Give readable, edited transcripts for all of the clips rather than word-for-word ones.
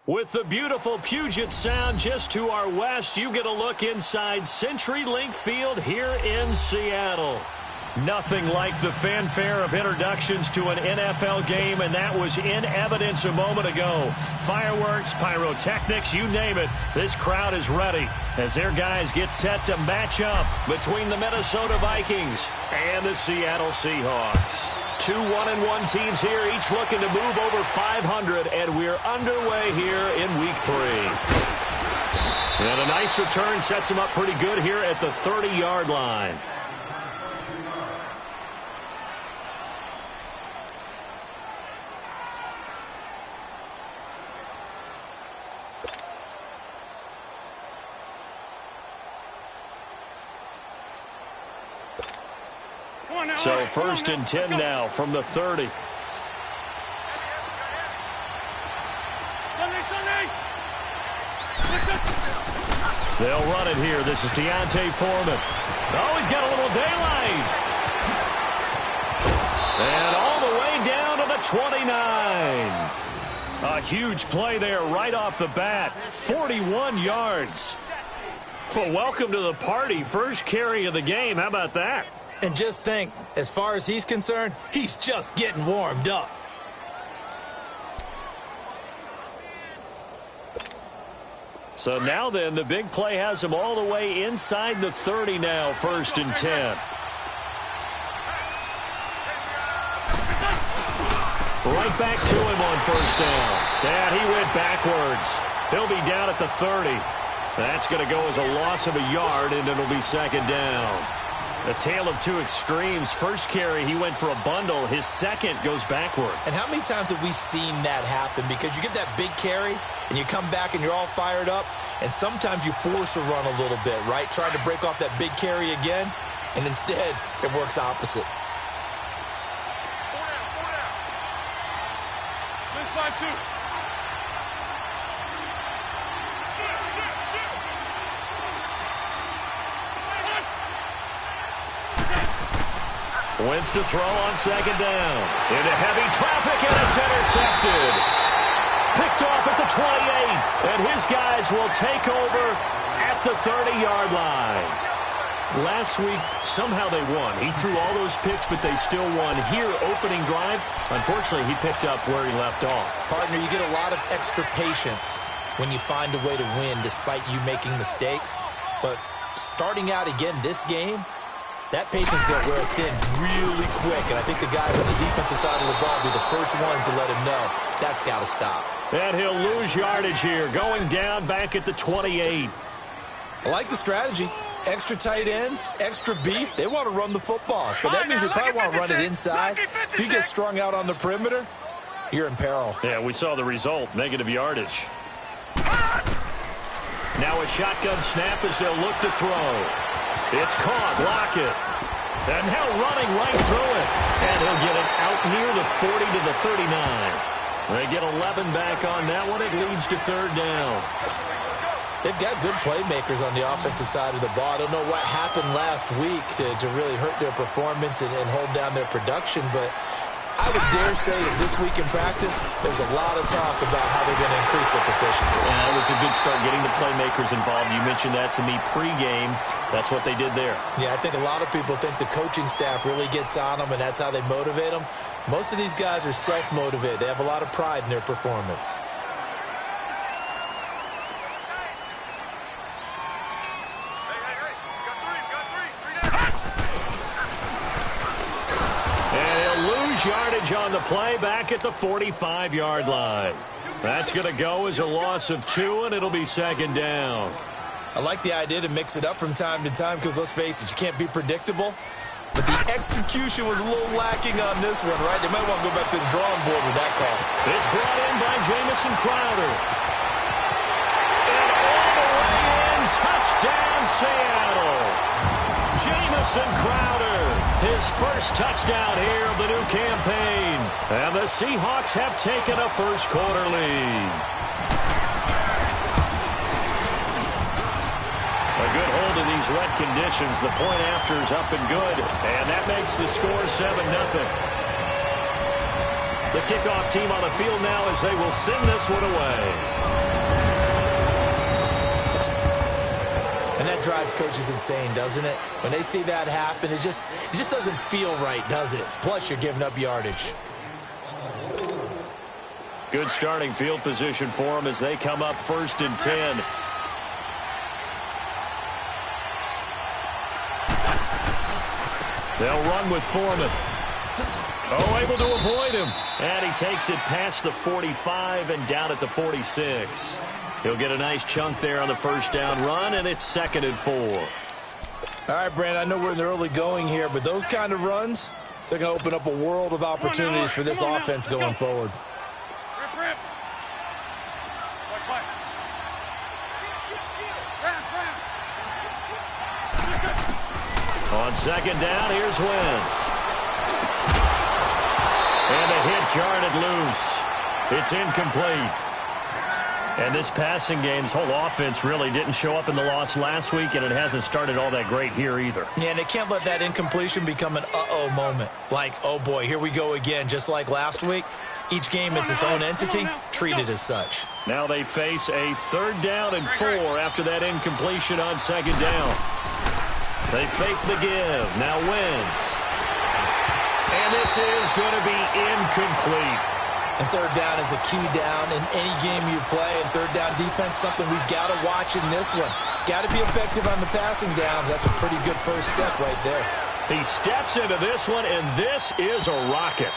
With the beautiful Puget Sound just to our west, you get a look inside CenturyLink Field here in Seattle. Nothing like the fanfare of introductions to an NFL game, and that was in evidence a moment ago. Fireworks, pyrotechnics, you name it. This crowd is ready as their guys get set to match up between the Minnesota Vikings and the Seattle Seahawks. Two 1-1 teams here, each looking to move over 500, and we're underway here in Week 3. And a nice return sets them up pretty good here at the 30-yard line. So 1st and 10 now from the 30. They'll run it here. This is Deontay Foreman. Oh, he's got a little daylight. And all the way down to the 29. A huge play there right off the bat. 41 yards. Well, welcome to the party. First carry of the game. How about that? And just think, as far as he's concerned, he's just getting warmed up. So now then, the big play has him all the way inside the 30 now, 1st and 10. Right back to him on 1st down. Yeah, he went backwards. He'll be down at the 30. That's going to go as a loss of a yard, and it'll be 2nd down. A tale of two extremes. First carry, he went for a bundle. His second goes backward. And how many times have we seen that happen? Because you get that big carry, and you come back and you're all fired up, and sometimes you force a run a little bit, right? Trying to break off that big carry again, and instead it works opposite. 5-2. Wentz to throw on 2nd down. Into heavy traffic, and it's intercepted. Picked off at the 28, and his guys will take over at the 30-yard line. Last week, somehow they won. He threw all those picks, but they still won. Here, opening drive, unfortunately, he picked up where he left off. Partner, you get a lot of extra patience when you find a way to win despite you making mistakes. But starting out again this game, that patience is going to wear thin really quick, and I think the guys on the defensive side of the ball will be the first ones to let him know that's got to stop. And he'll lose yardage here, going down back at the 28. I like the strategy. Extra tight ends, extra beef. They want to run the football, but that means they probably want to run it inside. If you get strung out on the perimeter, you're in peril. Yeah, we saw the result, negative yardage. Now a shotgun snap as they'll look to throw. It's caught. Lockett. And now running right through it. And he'll get it out near the 40 to the 39. They get 11 back on that one. It leads to 3rd down. They've got good playmakers on the offensive side of the ball. I don't know what happened last week to really hurt their performance and hold down their production, but I would dare say that this week in practice, there's a lot of talk about how they're going to increase their proficiency. And that was a good start getting the playmakers involved. You mentioned that to me pregame. That's what they did there. Yeah, I think a lot of people think the coaching staff really gets on them, and that's how they motivate them. Most of these guys are self-motivated. They have a lot of pride in their performance. Yardage on the play back at the 45-yard line. That's going to go as a loss of 2, and it'll be 2nd down. I like the idea to mix it up from time to time because, let's face it, you can't be predictable. But the execution was a little lacking on this one, right? They might want to go back to the drawing board with that call. It's brought in by Jamison Crowder. And all the way in, touchdown Seattle. Jamison Crowder, his first touchdown here of the new campaign. And the Seahawks have taken a first-quarter lead. A good hold in these wet conditions. The point after is up and good. And that makes the score 7-0. The kickoff team on the field now as they will send this one away. And that drives coaches insane, doesn't it? When they see that happen, it just doesn't feel right, does it? Plus, you're giving up yardage. Good starting field position for them as they come up 1st and 10. They'll run with Foreman. Oh, able to avoid him. And he takes it past the 45 and down at the 46. He'll get a nice chunk there on the first down run, and it's 2nd and 4. All right, Brandon, I know we're in the early going here, but those kind of runs, they're going to open up a world of opportunities for this offense going forward. On 2nd down, here's Wentz. And a hit jarred loose. It's incomplete. And this passing game's whole offense really didn't show up in the loss last week, and it hasn't started all that great here either. Yeah, and they can't let that incompletion become an uh-oh moment. Like, oh boy, here we go again, just like last week. Each game is its own entity, treated as such. Now they face a 3rd down and 4 after that incompletion on 2nd down. They fake the give. Now Wentz. And this is going to be incomplete. And 3rd down is a key down in any game you play. And 3rd down defense, something we've got to watch in this one. Got to be effective on the passing downs. That's a pretty good first step right there. He steps into this one, and this is a rocket.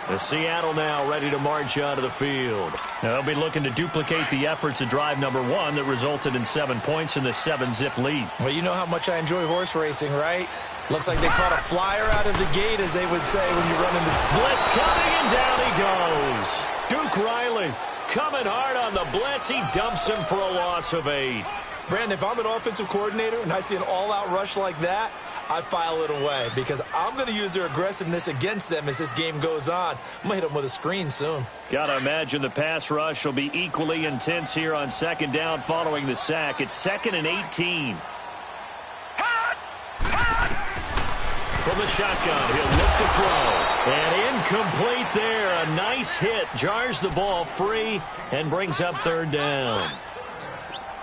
The Seattle now ready to march onto the field. Now they'll be looking to duplicate the efforts of drive number 1 that resulted in 7 points in the 7-zip lead. Well, you know how much I enjoy horse racing, right? Looks like they caught a flyer out of the gate, as they would say when you're running the blitz coming, and down he goes. Duke Riley coming hard on the blitz. He dumps him for a loss of 8. Brandon, if I'm an offensive coordinator and I see an all-out rush like that, I file it away because I'm going to use their aggressiveness against them as this game goes on. I'm going to hit them with a screen soon. Got to imagine the pass rush will be equally intense here on 2nd down following the sack. It's 2nd and 18. From the shotgun, he'll look to throw. And incomplete there. A nice hit. Jars the ball free and brings up 3rd down.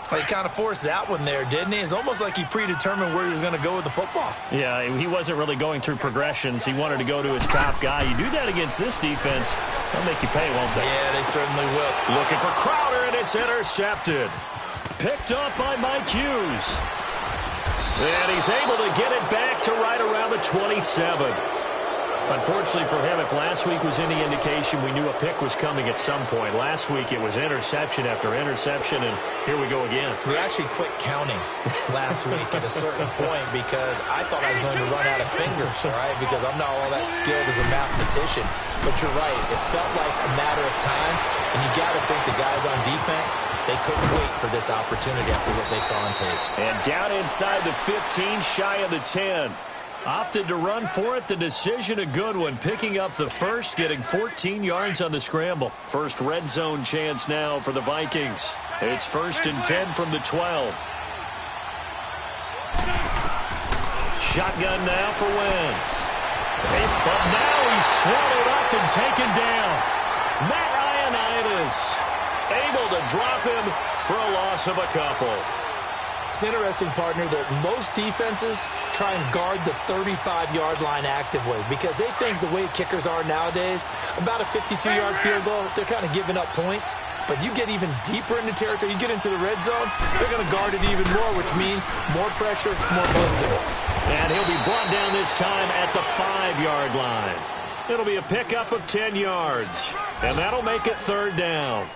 He kind of forced that one there, didn't he? It's almost like he predetermined where he was going to go with the football. Yeah, he wasn't really going through progressions. He wanted to go to his top guy. You do that against this defense, they'll make you pay, won't they? Yeah, they certainly will. Looking for Crowder, and it's intercepted. Picked up by Mike Hughes. And he's able to get it back to right around the 27. Unfortunately for him, if last week was any indication, we knew a pick was coming at some point. Last week it was interception after interception, and here we go again. We actually quit counting last week at a certain point because I thought I was going to run out of fingers, all right, because I'm not all that skilled as a mathematician. But you're right. It felt like a matter of time, and you got to think the guys on defense, they couldn't wait for this opportunity after what they saw on tape. And down inside the 15, shy of the 10. Opted to run for it. The decision a good one. Picking up the first, getting 14 yards on the scramble. First red zone chance now for the Vikings. It's 1st and 10 from the 12. Shotgun now for Wentz. But now he's swallowed up and taken down. Matt Ioannidis able to drop him for a loss of a couple. It's interesting, partner, that most defenses try and guard the 35-yard line actively because they think the way kickers are nowadays, about a 52-yard field goal, they're kind of giving up points. But you get even deeper into territory, you get into the red zone, they're going to guard it even more, which means more pressure, more blitzing. And he'll be brought down this time at the 5-yard line. It'll be a pickup of 10 yards, and that'll make it 3rd down.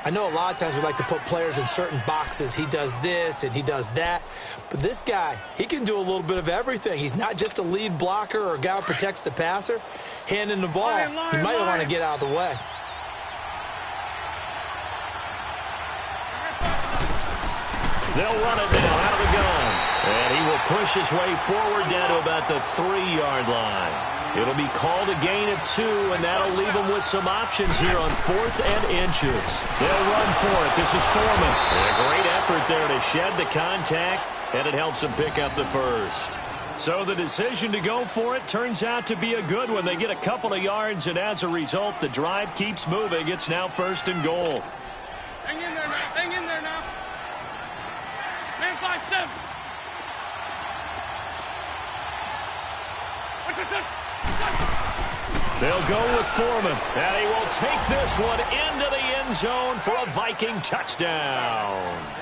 I know a lot of times we like to put players in certain boxes. He does this and he does that. But this guy, he can do a little bit of everything. He's not just a lead blocker or a guy who protects the passer. Handing the ball, he might want to get out of the way. They'll run it down out of the gun. And he will push his way forward down to about the 3-yard line. It'll be called a gain of 2, and that'll leave them with some options here on 4th and inches. They'll run for it. This is Foreman. And a great effort there to shed the contact, and it helps them pick up the first. So the decision to go for it turns out to be a good one. They get a couple of yards, and as a result, the drive keeps moving. It's now 1st and goal. Hang in there now. Hang in there now. Man 5-7. They'll go with Foreman, and he will take this one into the end zone for a Viking touchdown.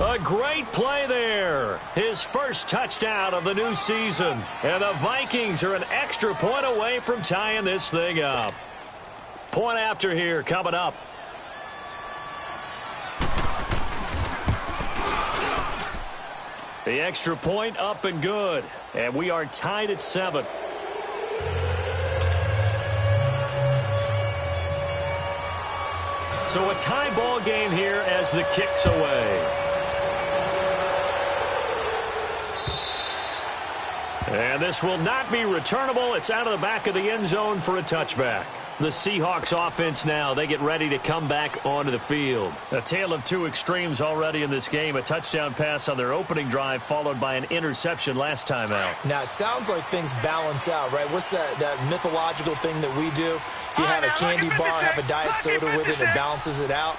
A great play there. His first touchdown of the new season. And the Vikings are an extra point away from tying this thing up. Point after here coming up. The extra point up and good. And we are tied at 7. So a tie ball game here as the kick's away. And this will not be returnable. It's out of the back of the end zone for a touchback. The Seahawks offense now, they get ready to come back onto the field. A tale of two extremes already in this game. A touchdown pass on their opening drive followed by an interception last time out. Now, it sounds like things balance out, right? What's that mythological thing that we do? If you have a candy bar, have a diet soda with it, it balances it out.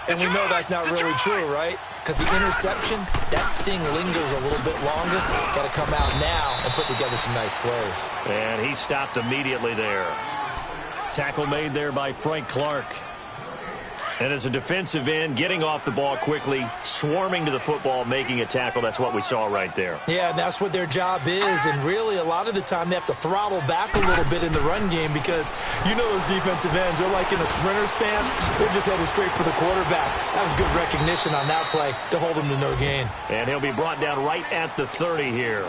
And we know that's not really true, right? Because the interception, that sting lingers a little bit longer. Got to come out now and put together some nice plays. And he stopped immediately there. Tackle made there by Frank Clark. And as a defensive end, getting off the ball quickly, swarming to the football, making a tackle. That's what we saw right there. Yeah, and that's what their job is. And really, a lot of the time, they have to throttle back a little bit in the run game because you know those defensive ends, they're like in a sprinter stance. They're just headed straight for the quarterback. That was good recognition on that play to hold him to no gain. And he'll be brought down right at the 30 here.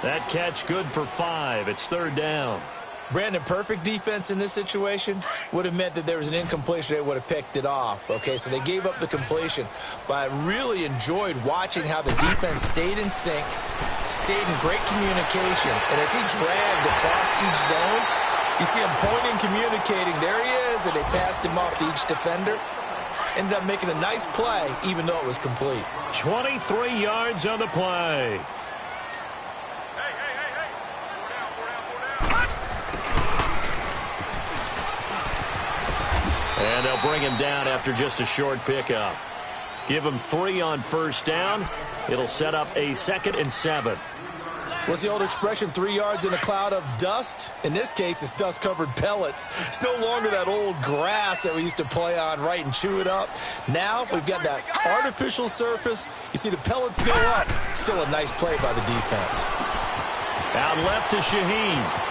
That catch good for 5. It's 3rd down. Brandon, perfect defense in this situation would have meant that there was an incompletion. They would have picked it off. Okay, so they gave up the completion. But I really enjoyed watching how the defense stayed in sync, stayed in great communication. And as he dragged across each zone, you see him pointing, communicating. There he is, and they passed him off to each defender. Ended up making a nice play, even though it was complete. 23 yards on the play. And they'll bring him down after just a short pickup. Give him 3 on 1st down. It'll set up a 2nd and 7. What's the old expression, 3 yards in a cloud of dust? In this case, it's dust-covered pellets. It's no longer that old grass that we used to play on, right, and chew it up. Now we've got that artificial surface. You see the pellets go up. Still a nice play by the defense. Out left to Shaheen.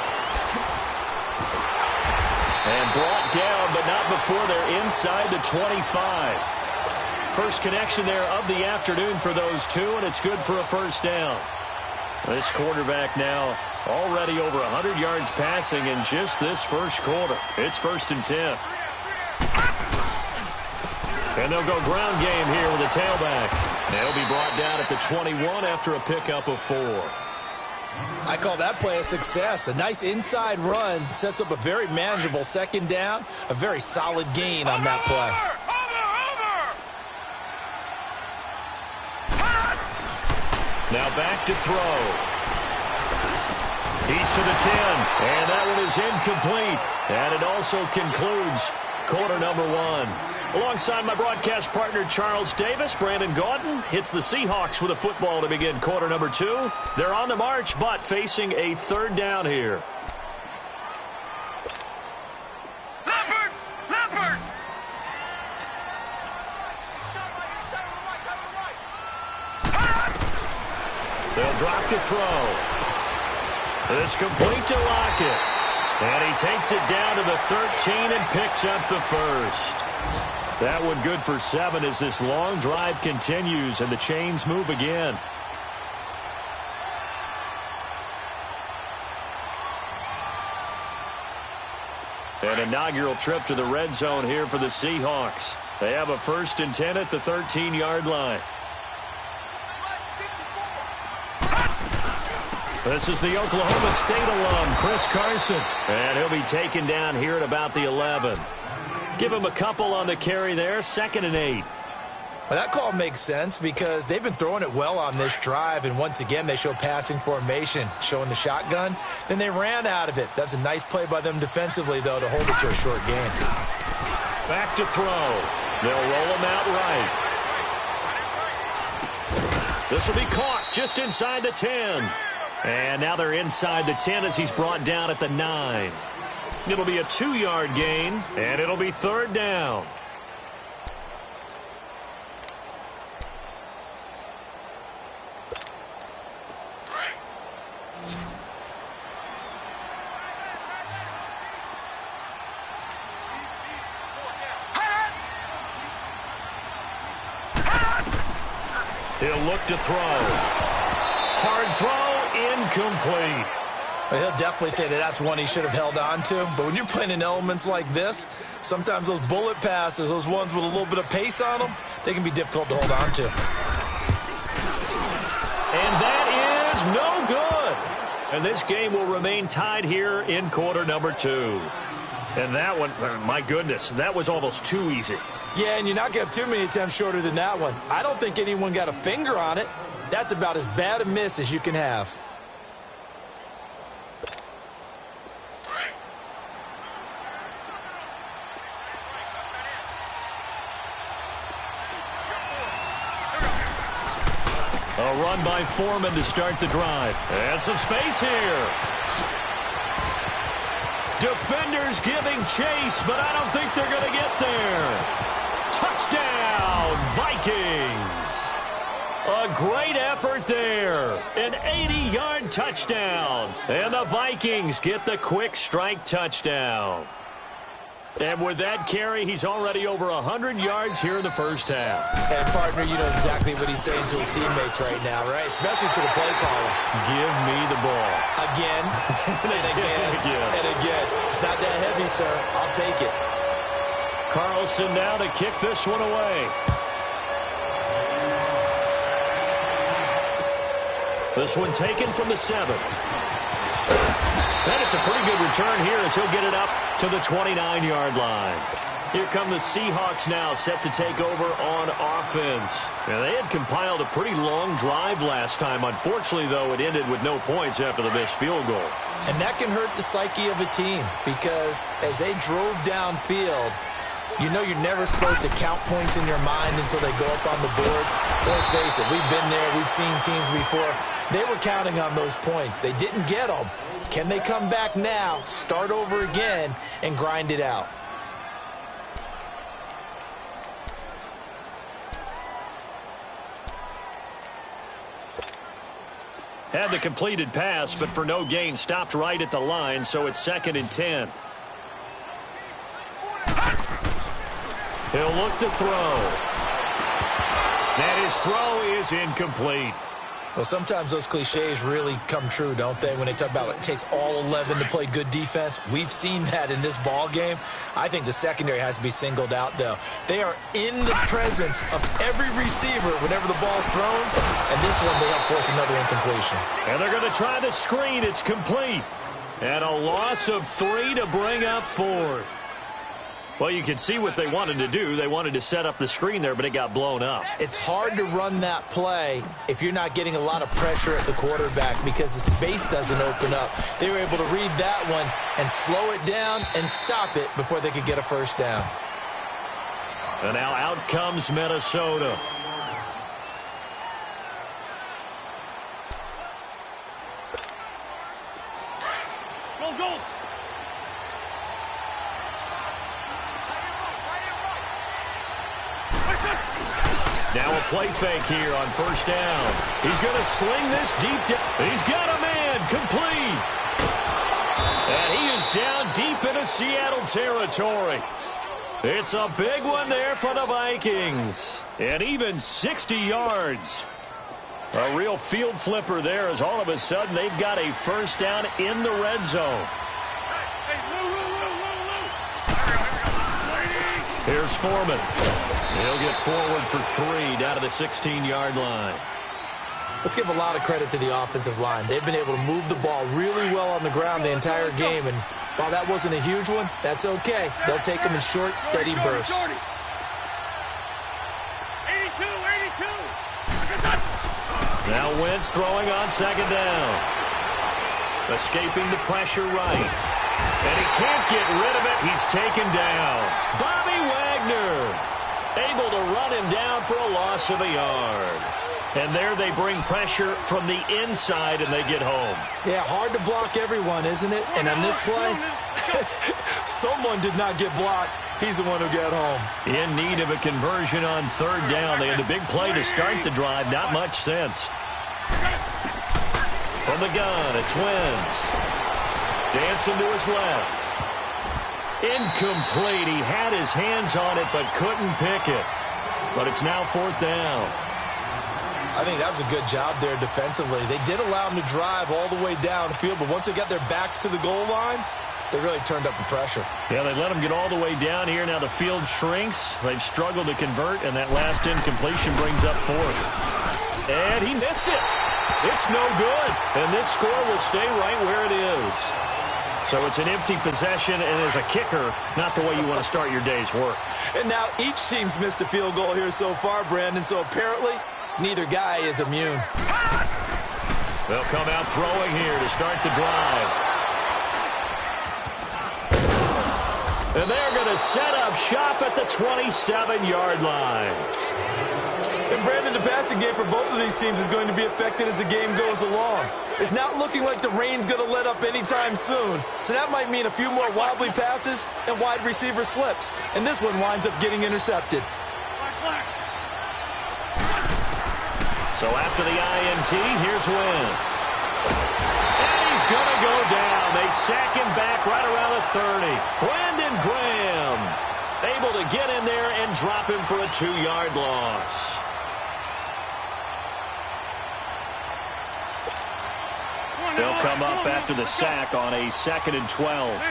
And brought down, but not before they're inside the 25. First connection there of the afternoon for those two, and it's good for a 1st down. This quarterback now already over 100 yards passing in just this first quarter. It's 1st and 10. And they'll go ground game here with a tailback. They'll be brought down at the 21 after a pickup of 4. I call that play a success. A nice inside run sets up a very manageable 2nd down. A very solid gain on that play. Now back to throw. He's to the 10. And that one is incomplete. And it also concludes quarter number 1. Alongside my broadcast partner, Charles Davis, Brandon Gaudin hits the Seahawks with a football to begin quarter number 2. They're on the march, but facing a 3rd down here. Leopard! They'll drop to throw. This complete to Lockett. And he takes it down to the 13 and picks up the 1st. That one good for 7 as this long drive continues and the chains move again. An inaugural trip to the red zone here for the Seahawks. They have a 1st and 10 at the 13-yard line. This is the Oklahoma State alum, Chris Carson. And he'll be taken down here at about the 11. Give him a couple on the carry there, 2nd and 8. Well, that call makes sense because they've been throwing it well on this drive, and once again, they show passing formation, showing the shotgun. Then they ran out of it. That's a nice play by them defensively, though, to hold it to a short gain. Back to throw. They'll roll him out right. This will be caught just inside the 10. And now they're inside the 10 as he's brought down at the 9. It'll be a 2-yard gain, and it'll be 3rd down. He'll look to throw. Hard throw, incomplete. Well, he'll definitely say that that's one he should have held on to. But when you're playing in elements like this, sometimes those bullet passes, those ones with a little bit of pace on them, they can be difficult to hold on to. And that is no good. And this game will remain tied here in quarter number 2. And that one, my goodness, that was almost too easy. Yeah, and you're not going to have too many attempts shorter than that one. I don't think anyone got a finger on it. That's about as bad a miss as you can have. A run by Foreman to start the drive. And some space here. Defenders giving chase, but I don't think they're going to get there. Touchdown, Vikings. A great effort there. An 80-yard touchdown. And the Vikings get the quick strike touchdown. And with that carry, he's already over 100 yards here in the first half. And, partner, you know exactly what he's saying to his teammates right now, right? Especially to the play caller. Give me the ball. Again, and again, and again. It's not that heavy, sir. I'll take it. Carlson now to kick this one away. This one taken from the 7. And it's a pretty good return here as he'll get it up to the 29-yard line. Here come the Seahawks now set to take over on offense. Now, they had compiled a pretty long drive last time. Unfortunately, though, it ended with no points after the missed field goal. And that can hurt the psyche of a team because as they drove downfield, you know you're never supposed to count points in your mind until they go up on the board. Let's face it, we've been there. We've seen teams before. They were counting on those points. They didn't get them. Can they come back now, start over again, and grind it out? Had the completed pass, but for no gain, stopped right at the line, so it's 2nd and 10. He'll look to throw. And his throw is incomplete. Well, sometimes those cliches really come true, don't they, when they talk about it takes all 11 to play good defense. We've seen that in this ball game. I think the secondary has to be singled out, though. They are in the presence of every receiver whenever the ball's thrown, and this one they help force another incompletion. And they're going to try the screen. It's complete. And a loss of 3 to bring up 4th. Well, you can see what they wanted to do. They wanted to set up the screen there, but it got blown up. It's hard to run that play if you're not getting a lot of pressure at the quarterback because the space doesn't open up. They were able to read that one and slow it down and stop it before they could get a first down. And now out comes Minnesota. Go, go. Now a play fake here on first down. He's going to sling this deep down. He's got a man complete. And he is down deep into Seattle territory. It's a big one there for the Vikings. And even 60 yards. A real field flipper there as all of a sudden they've got a first down in the red zone. Here's Foreman. He'll get forward for 3 down to the 16-yard line. Let's give a lot of credit to the offensive line. They've been able to move the ball really well on the ground the entire game. And while that wasn't a huge one, that's okay. They'll take them in short, steady bursts. 82. Now Wentz throwing on second down. Escaping the pressure right. And he can't get rid of it. He's taken down. Bobby Wagner able to run him down for a loss of a yard. And there they bring pressure from the inside, and they get home. Yeah, hard to block everyone, isn't it? And on this play, someone did not get blocked. He's the one who got home. In need of a conversion on third down. They had the big play to start the drive. Not much sense. From the gun, it's Wentz. Dancing to his left. Incomplete. He had his hands on it but couldn't pick it. But it's now fourth down. I think that was a good job there defensively. They did allow them to drive all the way downfield, but once they got their backs to the goal line, they really turned up the pressure. Yeah, they let them get all the way down here. Now the field shrinks. They've struggled to convert, and that last incompletion brings up fourth. And he missed it. It's no good. And this score will stay right where it is. So it's an empty possession, and as a kicker, not the way you want to start your day's work. And now each team's missed a field goal here so far, Brandon, so apparently neither guy is immune. They'll come out throwing here to start the drive. And they're going to set up shop at the 27-yard line. And Brandon, the passing game for both of these teams is going to be affected as the game goes along. It's not looking like the rain's going to let up anytime soon. So that might mean a few more wobbly passes and wide receiver slips. And this one winds up getting intercepted. So after the INT, here's Wentz. And he's going to go down. They sack him back right around the 30. Brandon Graham able to get in there and drop him for a 2-yard loss. They'll come up after the sack on a 2nd and 12.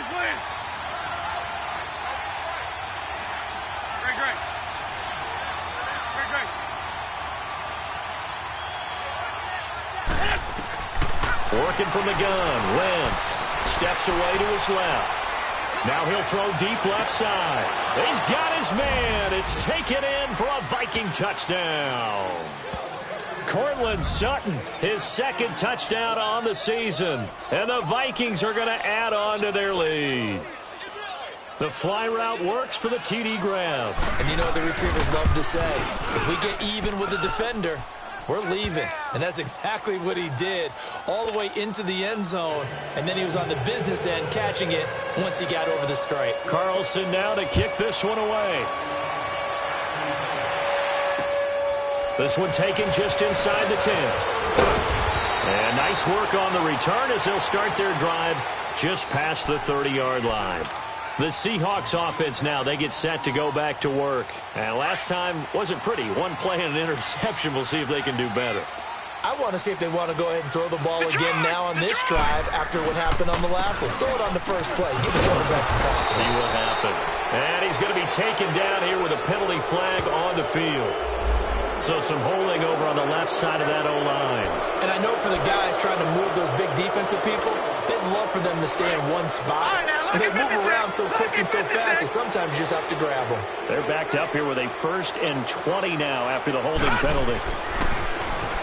Working from the gun, Wentz steps away to his left. Now he'll throw deep left side. He's got his man. It's taken in for a Viking touchdown. Cortland Sutton, his 2nd touchdown on the season. And the Vikings are going to add on to their lead. The fly route works for the TD grab. And you know what the receivers love to say? If we get even with the defender, we're leaving. And that's exactly what he did, all the way into the end zone. And then he was on the business end catching it once he got over the stripe. Carlson now to kick this one away. This one taken just inside the 10. And nice work on the return as they'll start their drive just past the 30-yard line. The Seahawks offense now, they get set to go back to work. And last time wasn't pretty. One play and an interception. We'll see if they can do better. I want to see if they want to go ahead and throw the ball again now on this drive after what happened on the last one. Throw it on the first play. Give the quarterback some confidence. See what happens. And he's going to be taken down here with a penalty flag on the field. So some holding over on the left side of that O-line. And I know for the guys trying to move those big defensive people, they'd love for them to stay in one spot. And they move around so quick and so fast that sometimes you just have to grab them. They're backed up here with a 1st and 20 now after the holding penalty.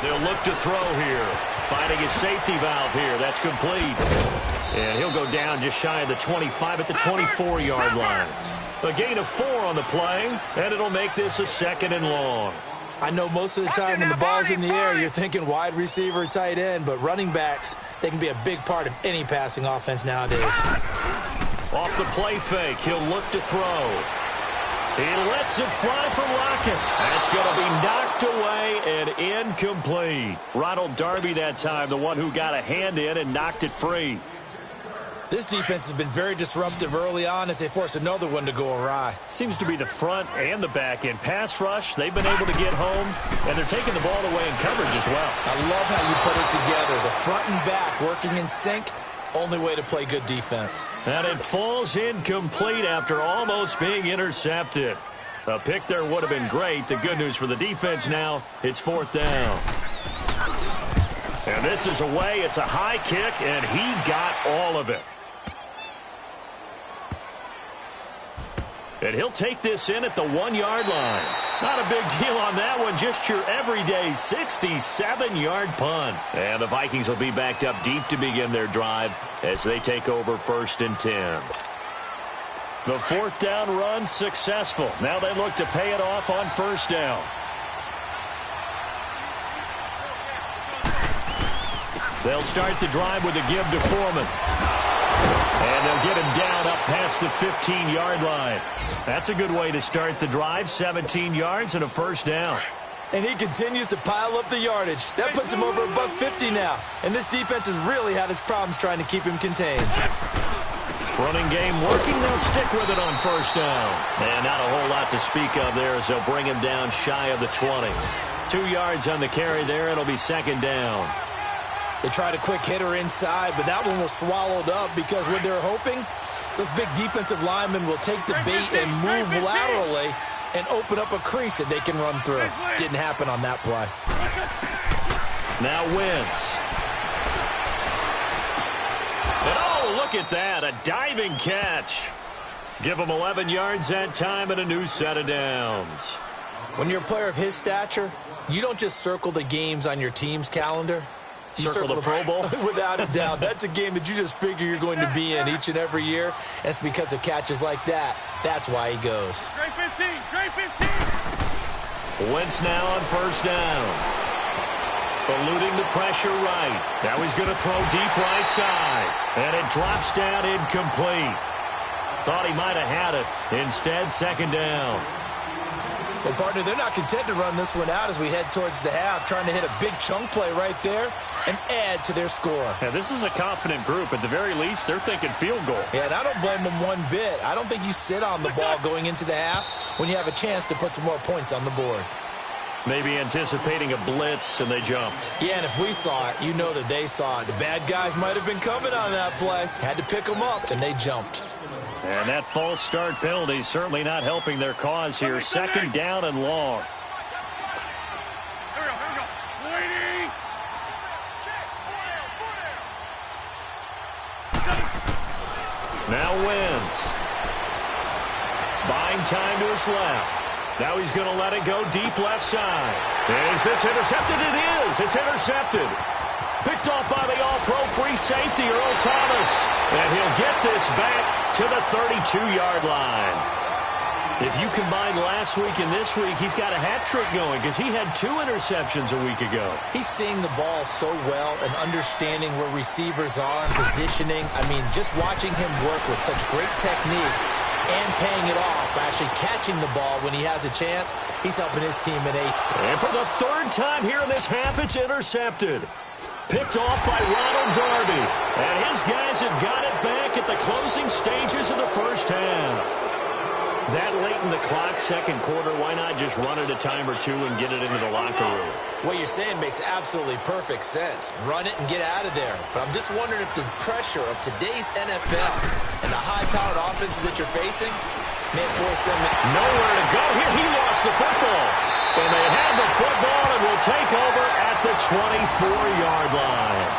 They'll look to throw here. Finding his safety valve here. That's complete. And he'll go down just shy of the 25 at the 24-yard line. A gain of 4 on the play, and it'll make this a 2nd and long. I know most of the time when the ball's in the air, you're thinking wide receiver, tight end, but running backs, they can be a big part of any passing offense nowadays. Off the play fake, he'll look to throw. He lets it fly for Rocket. That's going to be knocked away and incomplete. Ronald Darby that time, the one who got a hand in and knocked it free. This defense has been very disruptive early on as they force another one to go awry. Seems to be the front and the back end. Pass rush, they've been able to get home, and they're taking the ball away in coverage as well. I love how you put it together. The front and back working in sync, only way to play good defense. And it falls incomplete after almost being intercepted. A pick there would have been great. The good news for the defense now, it's 4th down. And this is away. It's a high kick, and he got all of it. And he'll take this in at the 1-yard line. Not a big deal on that one. Just your everyday 67-yard punt. And the Vikings will be backed up deep to begin their drive as they take over 1st and 10. The 4th down run successful. Now they look to pay it off on 1st down. They'll start the drive with a give to Foreman. And they'll get him down up past the 15-yard line. That's a good way to start the drive. 17 yards and a 1st down. And he continues to pile up the yardage. That puts him over $150 now. And this defense has really had its problems trying to keep him contained. Running game working. They'll stick with it on 1st down. And not a whole lot to speak of there as they'll bring him down shy of the 20. 2 yards on the carry there. It'll be 2nd down. They tried a quick hitter inside, but that one was swallowed up because what they're hoping, those big defensive linemen will take the bait and move laterally and open up a crease that they can run through. Didn't happen on that play. Now Wentz. And oh, look at that, a diving catch. Give him 11 yards that time and a new set of downs. When you're a player of his stature, you don't just circle the games on your team's calendar. You circle the Pro Bowl? Without a doubt. That's a game that you just figure you're going to be in each and every year. And it's because of catches like that. That's why he goes. Straight 15. Straight 15. Wentz now on 1st down. Eluding the pressure right. Now he's going to throw deep right side. And it drops down incomplete. Thought he might have had it. Instead, 2nd down. Well, partner, they're not content to run this one out as we head towards the half, trying to hit a big chunk play right there and add to their score. Yeah, this is a confident group. At the very least, they're thinking field goal. Yeah, and I don't blame them one bit. I don't think you sit on the ball going into the half when you have a chance to put some more points on the board. Maybe anticipating a blitz, and they jumped. Yeah, and if we saw it, you know that they saw it. The bad guys might have been coming on that play. Had to pick them up, and they jumped. And that false start penalty certainly not helping their cause here. 2nd down and long. Here we go. Waiting. Now Wentz. Buying time to his left. Now he's going to let it go deep left side. Is this intercepted? It is. It's intercepted. Picked off by the all-pro free safety, Earl Thomas. And he'll get this back to the 32-yard line. If you combine last week and this week, he's got a hat trick going because he had 2 interceptions a week ago. He's seeing the ball so well and understanding where receivers are and positioning. I mean, just watching him work with such great technique and paying it off by actually catching the ball when he has a chance, he's helping his team in 8. And for the 3rd time here in this half, it's intercepted. Picked off by Ronald Darby. And his guys have got it back at the closing stages of the 1st half. That late in the clock, 2nd quarter, why not just run it a time or 2 and get it into the locker room? What you're saying makes absolutely perfect sense. Run it and get out of there. But I'm just wondering if the pressure of today's NFL and the high-powered offenses that you're facing may force them nowhere to go. Here, he lost the football. And they have the football and will take over at the 24-yard line.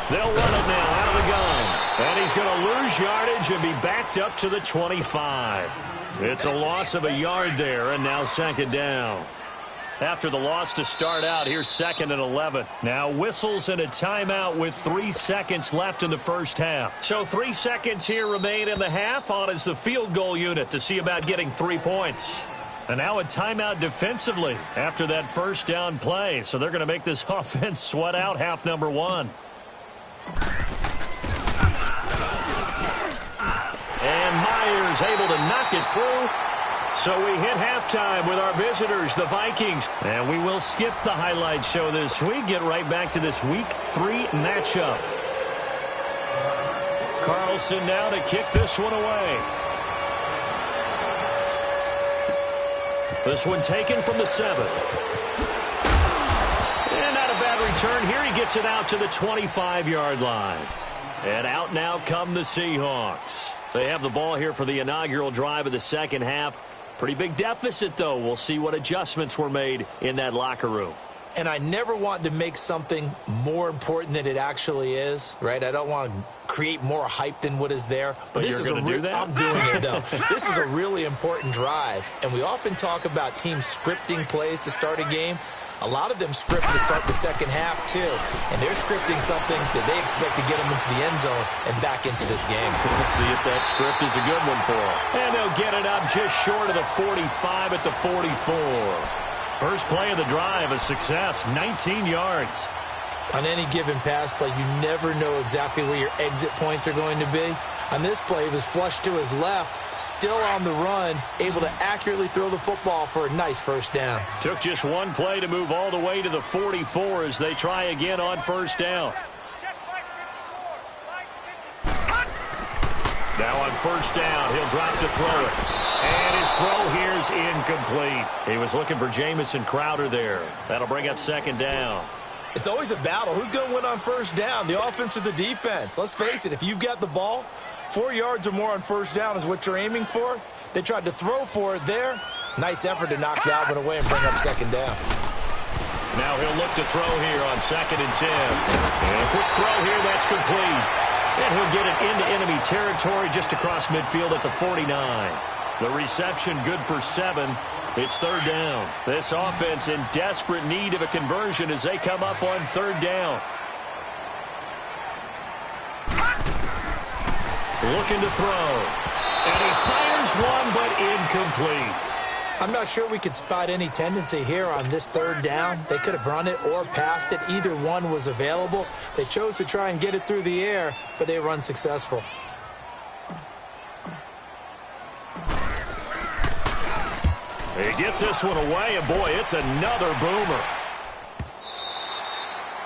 They'll run it now out of the gun. And he's going to lose yardage and be backed up to the 25. It's a loss of a yard there, and now 2nd down. After the loss to start out, here's 2nd and 11. Now whistles and a timeout with 3 seconds left in the 1st half. So 3 seconds here remain in the half. On is the field goal unit to see about getting 3 points. And now a timeout defensively after that 1st down play. So they're going to make this offense sweat out half number 1. And Myers able to knock it through. So we hit halftime with our visitors, the Vikings. And we will skip the highlight show this week. Get right back to this Week 3 matchup. Carlson now to kick this one away. This one taken from the 7. And not a bad return here. He gets it out to the 25-yard line. And out now come the Seahawks. They have the ball here for the inaugural drive of the 2nd half. Pretty big deficit, though. We'll see what adjustments were made in that locker room. and I never want to make something more important than it actually is, right? I don't want to create more hype than what is there. But this is you're going to do that? I'm doing it, though. This is a really important drive, and we often talk about teams scripting plays to start a game. A lot of them script to start the second half, too. And they're scripting something that they expect to get them into the end zone and back into this game. We'll see if that script is a good one for them. And they'll get it up just short of the 45 at the 44. First play of the drive, a success, 19 yards. On any given pass play, you never know exactly where your exit points are going to be. On this play, he was flushed to his left, still on the run, able to accurately throw the football for a nice first down. Took just one play to move all the way to the 44 as they try again on first down. Now on first down, he'll drop to throw it. And his throw here is incomplete. He was looking for Jamison Crowder there. That'll bring up second down. It's always a battle. Who's going to win on first down, the offense or the defense? Let's face it, if you've got the ball, 4 yards or more on first down is what you're aiming for. They tried to throw for it there. Nice effort to knock Dalvin away and bring up second down. Now he'll look to throw here on 2nd and 10. And a quick throw here, that's complete. And he'll get it into enemy territory just across midfield at the 49. The reception good for 7. It's third down. This offense in desperate need of a conversion as they come up on third down. Looking to throw. And he fires one, but incomplete. I'm not sure we could spot any tendency here on this third down. They could have run it or passed it. Either one was available. They chose to try and get it through the air, but they were unsuccessful. He gets this one away, and boy, it's another boomer.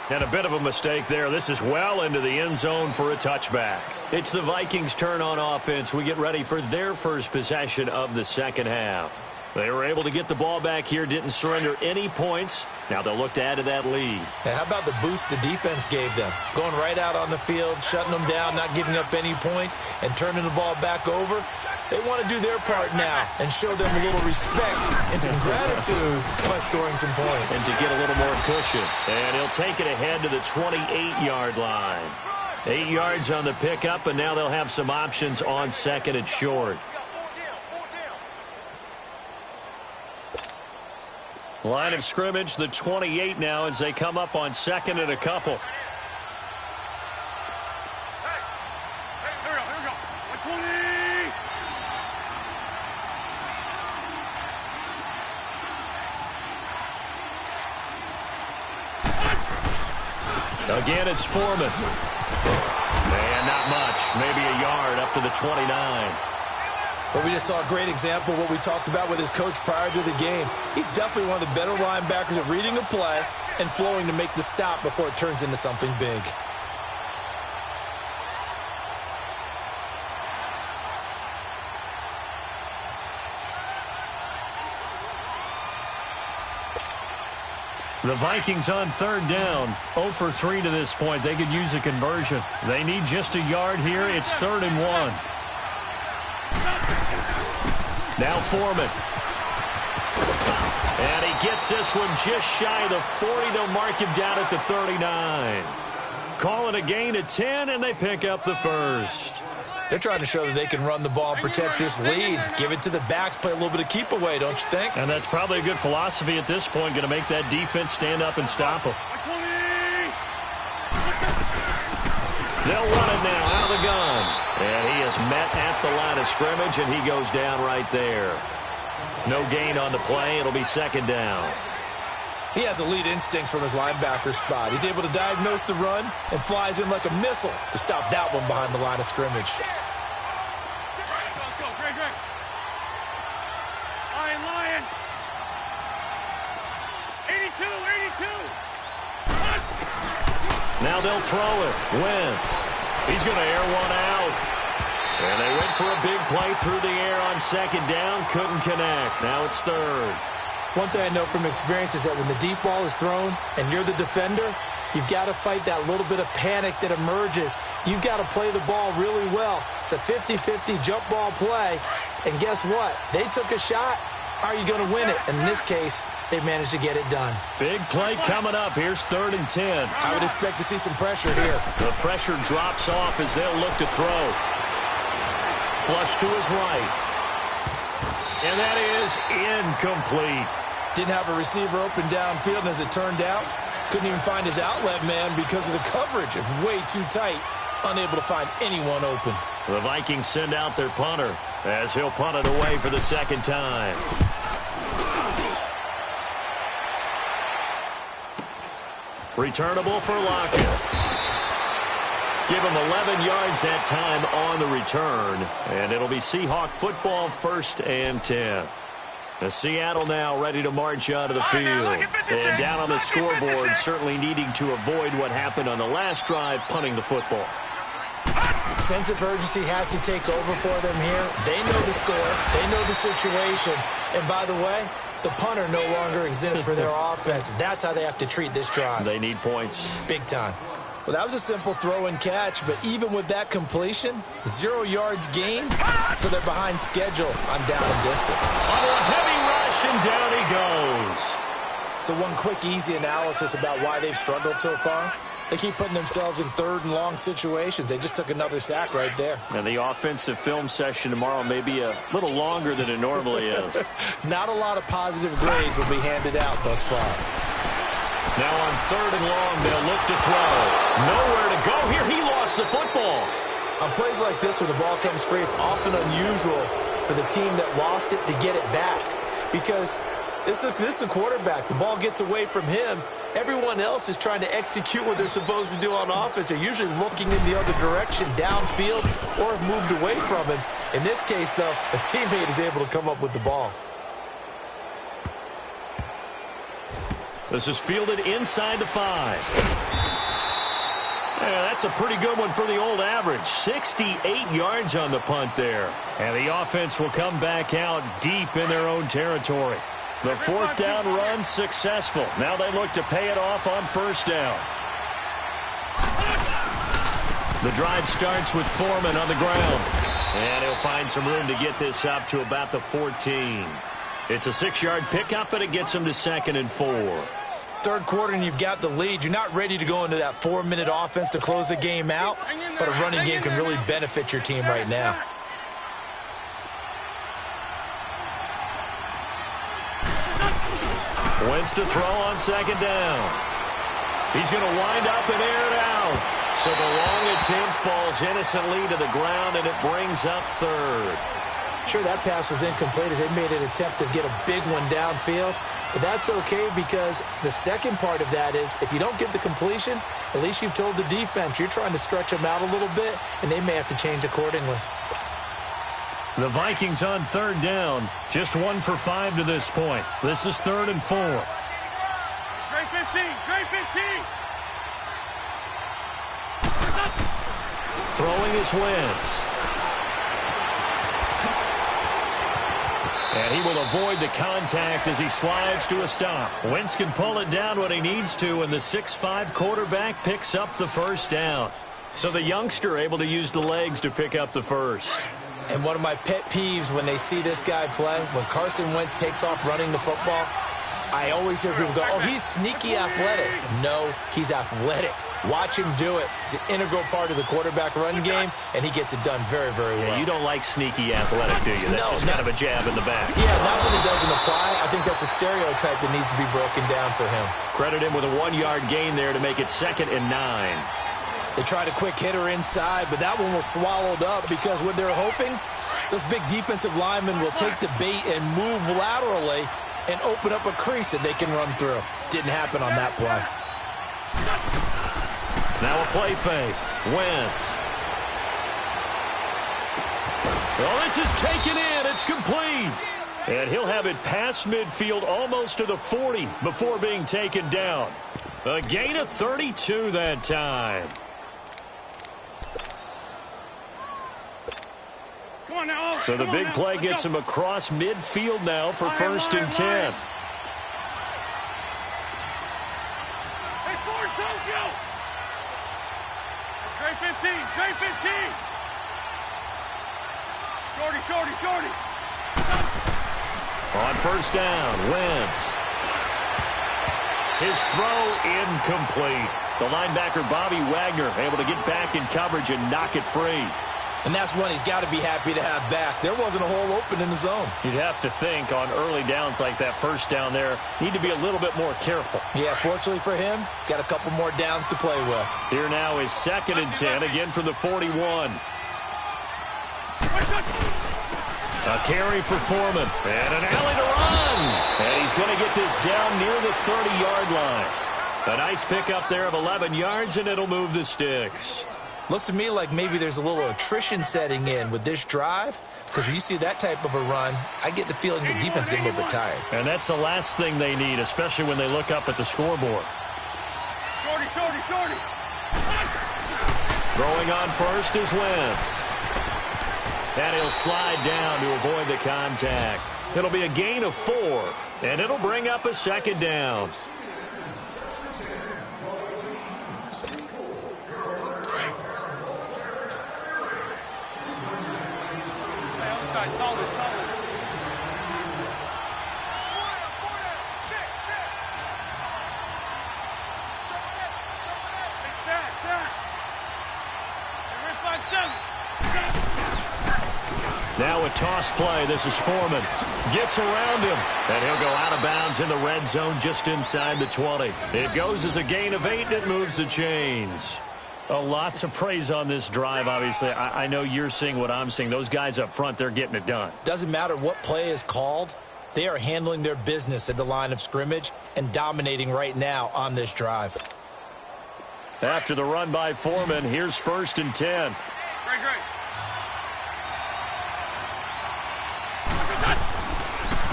And a bit of a mistake there. This is well into the end zone for a touchback. It's the Vikings' turn on offense. We get ready for their first possession of the second half. They were able to get the ball back here, didn't surrender any points. Now they'll look to add to that lead. Now, how about the boost the defense gave them? Going right out on the field, shutting them down, not giving up any points, and turning the ball back over. They want to do their part now and show them a little respect and some gratitude by scoring some points. And to get a little more cushion. And he'll take it ahead to the 28-yard line. 8 yards on the pickup, and now they'll have some options on second and short. Line of scrimmage, the 28 now as they come up on second and a couple. Again, it's Foreman. And not much. Maybe a yard up to the 29. But we just saw a great example of what we talked about with his coach prior to the game. He's definitely one of the better linebackers at reading a play and flowing to make the stop before it turns into something big. The Vikings on third down, 0 for 3 to this point. They could use a conversion. They need just a yard here. It's 3rd and 1. Now Foreman. And he gets this one just shy of the 40. They'll mark him down at the 39. Calling a gain of 10, and they pick up the first. They're trying to show that they can run the ball and protect this lead. Give it to the backs, play a little bit of keep away, don't you think? And that's probably a good philosophy at this point, going to make that defense stand up and stop them. They'll run it now out of the gun. And he is met at the line of scrimmage, and he goes down right there. No gain on the play. It'll be second down. He has elite instincts from his linebacker spot. He's able to diagnose the run and flies in like a missile to stop that one behind the line of scrimmage. Let's go, Greg. Lion. 82. Now they'll throw it. Wentz. He's going to air one out. And they went for a big play through the air on second down. Couldn't connect. Now it's third. One thing I know from experience is that when the deep ball is thrown and you're the defender, you've got to fight that little bit of panic that emerges. You've got to play the ball really well. It's a 50-50 jump ball play. And guess what? They took a shot. How are you going to win it? And in this case, they managed to get it done. Big play coming up. Here's 3rd and 10. I would expect to see some pressure here. The pressure drops off as they'll look to throw. Flush to his right. And that is incomplete. Didn't have a receiver open downfield, and as it turned out, couldn't even find his outlet man because of the coverage. It's way too tight. Unable to find anyone open. The Vikings send out their punter as he'll punt it away for the 2nd time. Returnable for Lockett. Give him 11 yards that time on the return. And it'll be Seahawk football, 1st and 10. The Seattle now ready to march out of the field. And down on the scoreboard, certainly needing to avoid what happened on the last drive, punting the football. Sense of urgency has to take over for them here. They know the score. They know the situation. And by the way, the punter no longer exists for their offense. That's how they have to treat this drive. They need points. Big time. Well, that was a simple throw and catch, but even with that completion, 0 yards gained, so they're behind schedule on down and distance. Under a heavy rush, and down he goes. So one quick, easy analysis about why they've struggled so far. They keep putting themselves in 3rd and long situations. They just took another sack right there. And the offensive film session tomorrow may be a little longer than it normally is. Not a lot of positive grades will be handed out thus far. Now on 3rd and long, they'll look to throw. Nowhere to go here. He lost the football. On plays like this where the ball comes free, it's often unusual for the team that lost it to get it back. Because this is the quarterback. The ball gets away from him. Everyone else is trying to execute what they're supposed to do on offense. They're usually looking in the other direction, downfield, or have moved away from him. In this case, though, a teammate is able to come up with the ball. This is fielded inside the 5. Yeah, that's a pretty good one for the old average. 68 yards on the punt there. And the offense will come back out deep in their own territory. The 4th down run successful. Now they look to pay it off on 1st down. The drive starts with Foreman on the ground. And he'll find some room to get this up to about the 14. It's a 6-yard pickup, and it gets him to 2nd and 4. 3rd quarter, and you've got the lead. You're not ready to go into that 4-minute offense to close the game out, but a running game can really benefit your team right now. Wentz to throw on 2nd down. He's going to wind up and air it out. So the long attempt falls innocently to the ground, and it brings up 3rd. Sure, that pass was incomplete as they made an attempt to get a big one downfield. But that's okay because the second part of that is if you don't get the completion, at least you've told the defense you're trying to stretch them out a little bit, and they may have to change accordingly. The Vikings on 3rd down. Just 1 for 5 to this point. This is 3rd and 4. Great 15, great 15. Throwing is Wentz. And he will avoid the contact as he slides to a stop. Wentz can pull it down when he needs to, and the 6'5" quarterback picks up the 1st down. So the youngster able to use the legs to pick up the 1st. And one of my pet peeves when they see this guy play, when Carson Wentz takes off running the football, I always hear people go, oh, he's sneaky athletic. No, he's athletic. Watch him do it. He's an integral part of the quarterback run game, and he gets it done very, very well. Yeah, you don't like sneaky athletic, do you? That's just kind of a jab in the back. Yeah, not when it doesn't apply. I think that's a stereotype that needs to be broken down for him. Credit him with a 1-yard gain there to make it 2nd and 9. They tried a quick hitter inside, but that one was swallowed up because what they're hoping, those big defensive linemen will take the bait and move laterally and open up a crease that they can run through. Didn't happen on that play. Now a play fake. Wentz. Well, this is taken in. It's complete. And he'll have it past midfield almost to the 40 before being taken down. A gain of 32 that time. Come on now. So the big play gets him across midfield now for 1st and 10. Hey, forward, Tokyo. Great 15, great 15. Shorty, shorty, shorty. On first down, Wentz. His throw incomplete. The linebacker, Bobby Wagner, able to get back in coverage and knock it free. And that's one he's got to be happy to have back. There wasn't a hole open in the zone. You'd have to think on early downs like that first down there, need to be a little bit more careful. Yeah, fortunately for him, got a couple more downs to play with. Here now is 2nd and 10, again from the 41. A carry for Foreman. And an alley to run. And he's going to get this down near the 30-yard line. A nice pickup there of 11 yards, and it'll move the sticks. Looks to me like maybe there's a little attrition setting in with this drive, because when you see that type of a run, I get the feeling the defense getting a little bit tired. And that's the last thing they need, especially when they look up at the scoreboard. Shorty. Throwing on first is Wentz. And he'll slide down to avoid the contact. It'll be a gain of 4, and it'll bring up a 2nd down. Solid. Now a toss play. This is Foreman. Gets around him. And he'll go out of bounds in the red zone just inside the 20. It goes as a gain of 8, and it moves the chains. A lot to praise on this drive, obviously. I know you're seeing what I'm seeing. Those guys up front, they're getting it done. Doesn't matter what play is called. They are handling their business at the line of scrimmage and dominating right now on this drive. After the run by Foreman, here's 1st and 10. Great.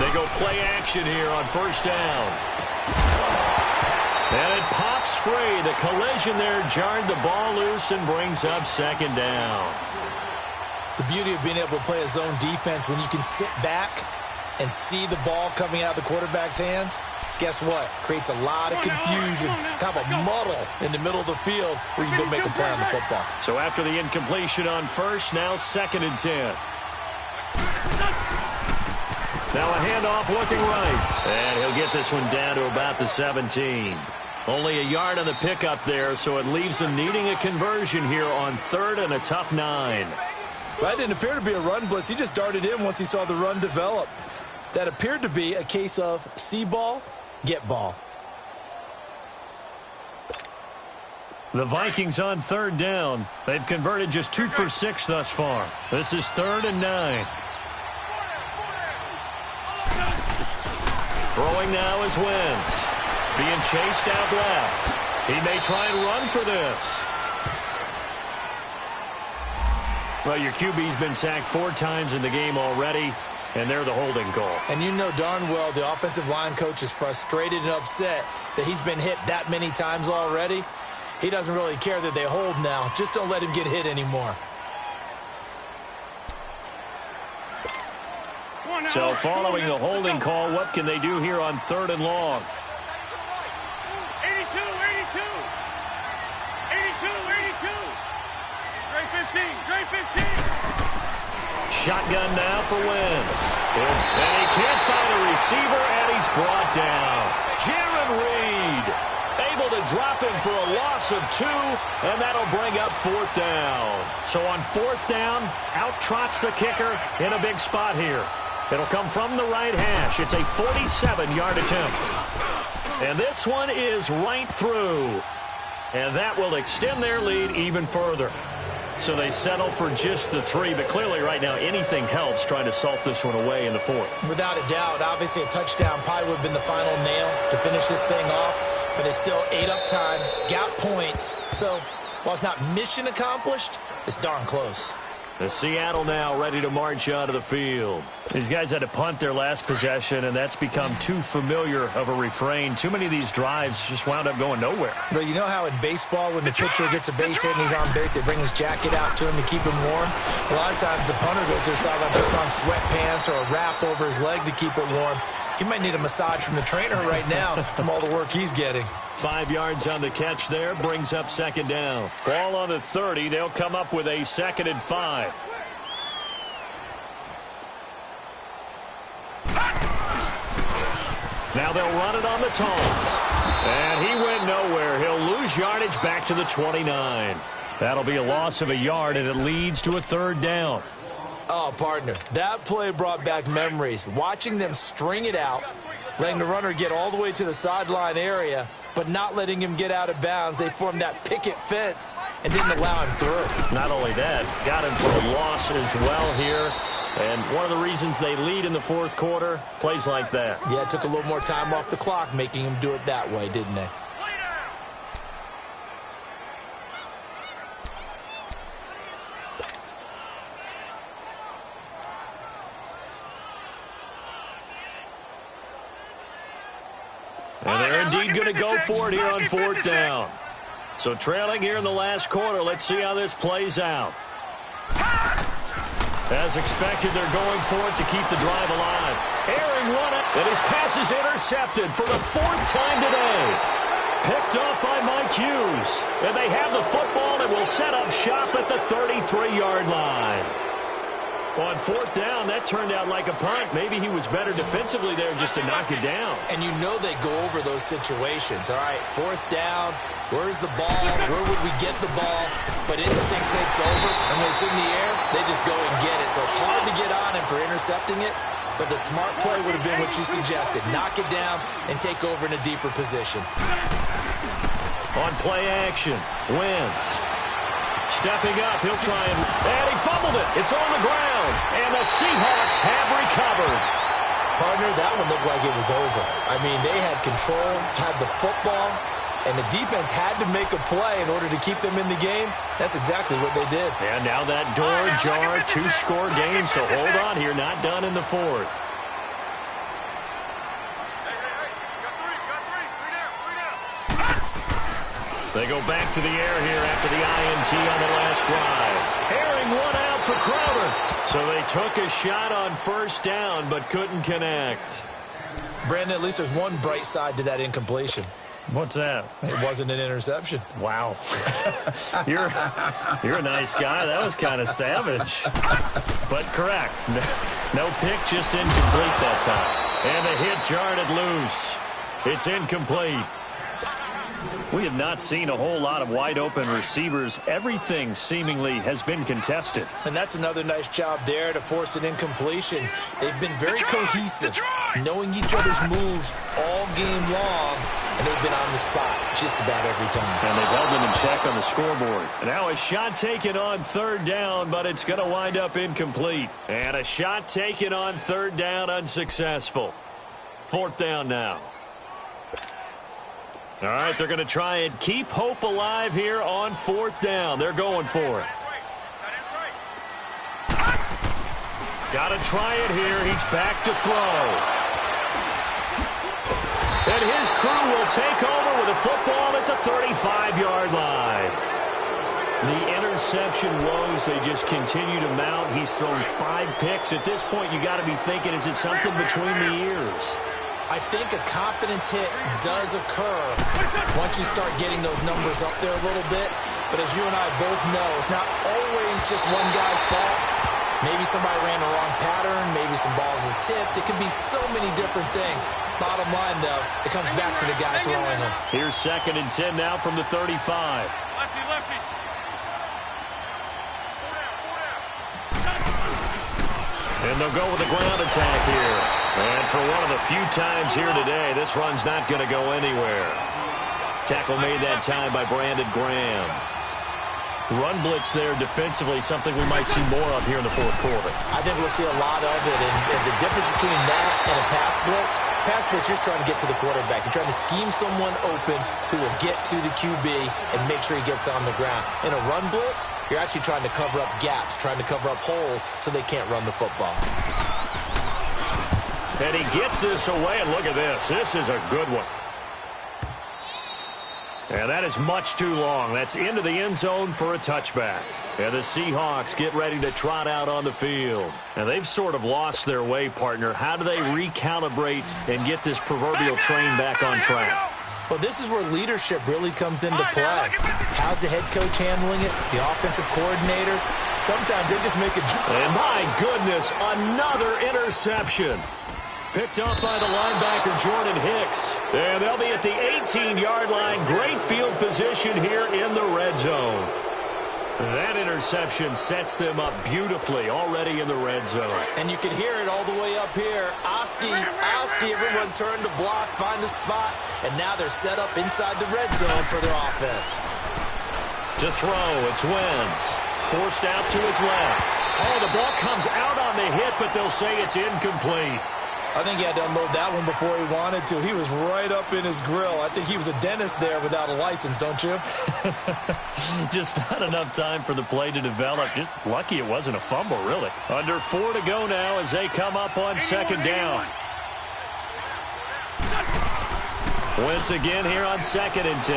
They go play action here on first down. And it pops free. The collision there jarred the ball loose and brings up 2nd down. The beauty of being able to play a zone defense when you can sit back and see the ball coming out of the quarterback's hands, guess what? Creates a lot of confusion, kind of a muddle in the middle of the field where you can go make a play on the football. So after the incompletion on first, now 2nd and 10. Now a handoff looking right. And he'll get this one down to about the 17. Only a yard on the pickup there, so it leaves him needing a conversion here on 3rd and a tough 9. That didn't appear to be a run blitz. He just darted in once he saw the run develop. That appeared to be a case of see ball, get ball. The Vikings on 3rd down. They've converted just 2 for 6 thus far. This is 3rd and 9. Throwing now is Wentz. Being chased out left. He may try and run for this. Well, your QB's been sacked 4 times in the game already, and they're the holding call. And you know darn well the offensive line coach is frustrated and upset that he's been hit that many times already. He doesn't really care that they hold now. Just don't let him get hit anymore. So following the holding call, what can they do here on 3rd and long? 82. Great 15. Shotgun now for Wentz. And he can't find a receiver, and he's brought down. Jaron Reed able to drop him for a loss of 2, and that'll bring up 4th down. So on 4th down, out trots the kicker in a big spot here. It'll come from the right hash. It's a 47-yard attempt. And this one is right through. And that will extend their lead even further. So they settle for just the 3, but clearly right now anything helps trying to salt this one away in the 4th. Without a doubt, obviously a touchdown probably would have been the final nail to finish this thing off, but it's still 8 up time, got points. So while it's not mission accomplished, it's darn close. The Seattle now ready to march out of the field. These guys had to punt their last possession, and that's become too familiar of a refrain. Too many of these drives just wound up going nowhere. But you know how in baseball, when the pitcher gets a base hit and he's on base, they bring his jacket out to him to keep him warm? A lot of times the punter goes to the sideline, puts on sweatpants or a wrap over his leg to keep it warm. He might need a massage from the trainer right now from all the work he's getting. 5 yards on the catch there, brings up 2nd down. Ball on the 30, they'll come up with a 2nd and 5. Now they'll run it on the toss. And he went nowhere. He'll lose yardage back to the 29. That'll be a loss of a yard, and it leads to a third down. Oh, partner, that play brought back memories. Watching them string it out, letting the runner get all the way to the sideline area, but not letting him get out of bounds. They formed that picket fence and didn't allow him through. Not only that, got him for a loss as well here. And one of the reasons they lead in the fourth quarter, plays like that. Yeah, it took a little more time off the clock, making him do it that way, didn't they? And they're indeed going to go for it here on fourth down. So trailing here in the last quarter. Let's see how this plays out. As expected, they're going for it to keep the drive alive. Airing one out, and his pass is intercepted for the fourth time today. Picked up by Mike Hughes. And they have the football and will set up shop at the 33-yard line. On fourth down, that turned out like a punt. Maybe he was better defensively there just to knock it down. And you know they go over those situations. All right, fourth down, where's the ball? Where would we get the ball? But instinct takes over, and when it's in the air, they just go and get it. So it's hard to get on him for intercepting it, but the smart play would have been what you suggested. Knock it down and take over in a deeper position. On play action, Wentz. Stepping up, he'll try and he fumbled it. It's on the ground, and the Seahawks have recovered. Partner, that one looked like it was over. I mean, they had control, had the football, and the defense had to make a play in order to keep them in the game. That's exactly what they did. And now that door jar, two-score game, so hold on here, not done in the fourth. They go back to the air here after the INT on the last drive. Airing one out for Crowder. So they took a shot on first down, but couldn't connect. Brandon, at least there's one bright side to that incompletion. What's that? It wasn't an interception. Wow. You're a nice guy. That was kind of savage. But correct. No pick, just incomplete that time. And the hit jarred it loose. It's incomplete. We have not seen a whole lot of wide-open receivers. Everything seemingly has been contested. And that's another nice job there to force an incompletion. They've been very cohesive, knowing each other's moves all game long, and they've been on the spot just about every time. And they've held them in check on the scoreboard. And now a shot taken on third down, but it's going to wind up incomplete. And a shot taken on third down, unsuccessful. Fourth down now. All right, they're going to try and keep hope alive here on fourth down. They're going for it. Got to try it here. He's back to throw. And his crew will take over with a football at the 35-yard line. The interception woes, they just continue to mount. He's thrown 5 picks. At this point, you got to be thinking, is it something between the ears? I think a confidence hit does occur once you start getting those numbers up there a little bit. But as you and I both know, it's not always just one guy's fault. Maybe somebody ran the wrong pattern. Maybe some balls were tipped. It could be so many different things. Bottom line, though, it comes back to the guy throwing them. Here's 2nd and 10 now from the 35. Lefty, lefty. And they'll go with a ground attack here. And for one of the few times here today, this run's not going to go anywhere. Tackle made that time by Brandon Graham. Run blitz there defensively, something we might see more of here in the fourth quarter. I think we'll see a lot of it. And the difference between that and a pass blitz, you're trying to get to the quarterback. You're trying to scheme someone open who will get to the QB and make sure he gets on the ground. In a run blitz, you're actually trying to cover up gaps, trying to cover up holes so they can't run the football. And he gets this away, and look at this. This is a good one. And that is much too long. That's into the end zone for a touchback. And the Seahawks get ready to trot out on the field. And they've sort of lost their way, partner. How do they recalibrate and get this proverbial train back on track? Well, this is where leadership really comes into play. How's the head coach handling it? The offensive coordinator? Sometimes they just make a... And my goodness, another interception. Picked off by the linebacker, Jordan Hicks. And they'll be at the 18-yard line. Great field position here in the red zone. That interception sets them up beautifully already in the red zone. And you can hear it all the way up here. Oski, everyone turned to block, find the spot, and now they're set up inside the red zone for their offense. To throw, it's Wentz. Forced out to his left. Oh, the ball comes out on the hit, but they'll say it's incomplete. I think he had to unload that one before he wanted to. He was right up in his grill. I think he was a dentist there without a license, don't you? Just not enough time for the play to develop. Just lucky it wasn't a fumble, really. Under 4 to go now as they come up on second down. Wentz again here on 2nd and 10.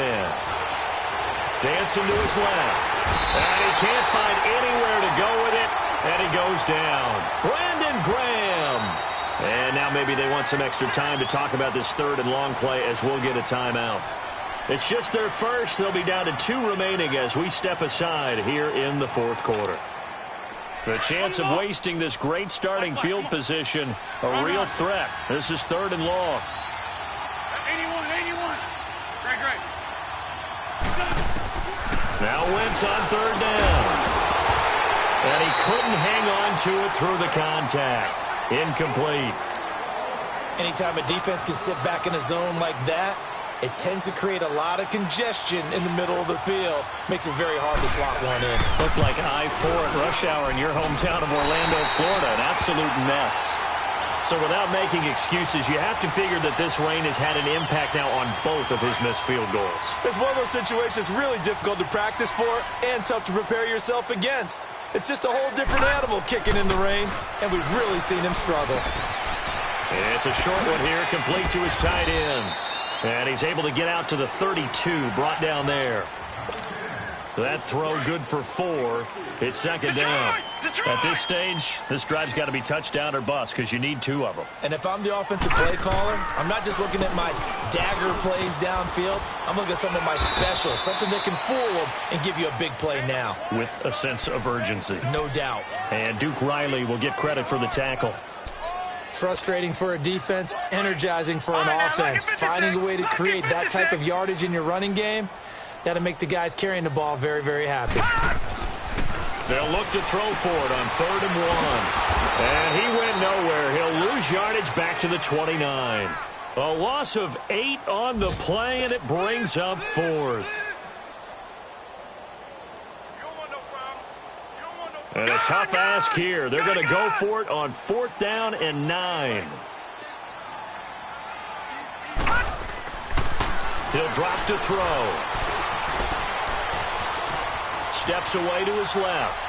Dancing to his left. And he can't find anywhere to go with it. And he goes down. Brandon Graham. And now maybe they want some extra time to talk about this 3rd and long play as we'll get a timeout. It's just their first. They'll be down to 2 remaining as we step aside here in the 4th quarter. The chance of wasting this great starting field position, a real threat. This is 3rd and long. 81. Great. Now Wentz on 3rd down. And he couldn't hang on to it through the contact. Incomplete. Anytime a defense can sit back in a zone like that, it tends to create a lot of congestion in the middle of the field. Makes it very hard to slot one in. Looked like I-4 at rush hour in your hometown of Orlando, Florida. An absolute mess. So without making excuses, you have to figure that this rain has had an impact now on both of his missed field goals. It's one of those situations really difficult to practice for and tough to prepare yourself against. It's just a whole different animal kicking in the rain, and we've really seen him struggle. It's a short one here, complete to his tight end. And he's able to get out to the 32, brought down there. That throw good for 4. It's 2nd down. At this stage, this drive's got to be touchdown or bust because you need 2 of them. And if I'm the offensive play caller, I'm not just looking at my dagger plays downfield. I'm looking at some of my specials, something that can fool them and give you a big play now. With a sense of urgency. No doubt. And Duke Riley will get credit for the tackle. Frustrating for a defense, energizing for an offense. Finding a way to create that type of yardage in your running game, that'll make the guys carrying the ball very, very happy. They'll look to throw for it on 3rd and 1. And he went nowhere. He'll lose yardage back to the 29. A loss of 8 on the play, and it brings up 4th. And a tough ask here. They're going to go for it on 4th down and 9. He'll drop to throw. Steps away to his left.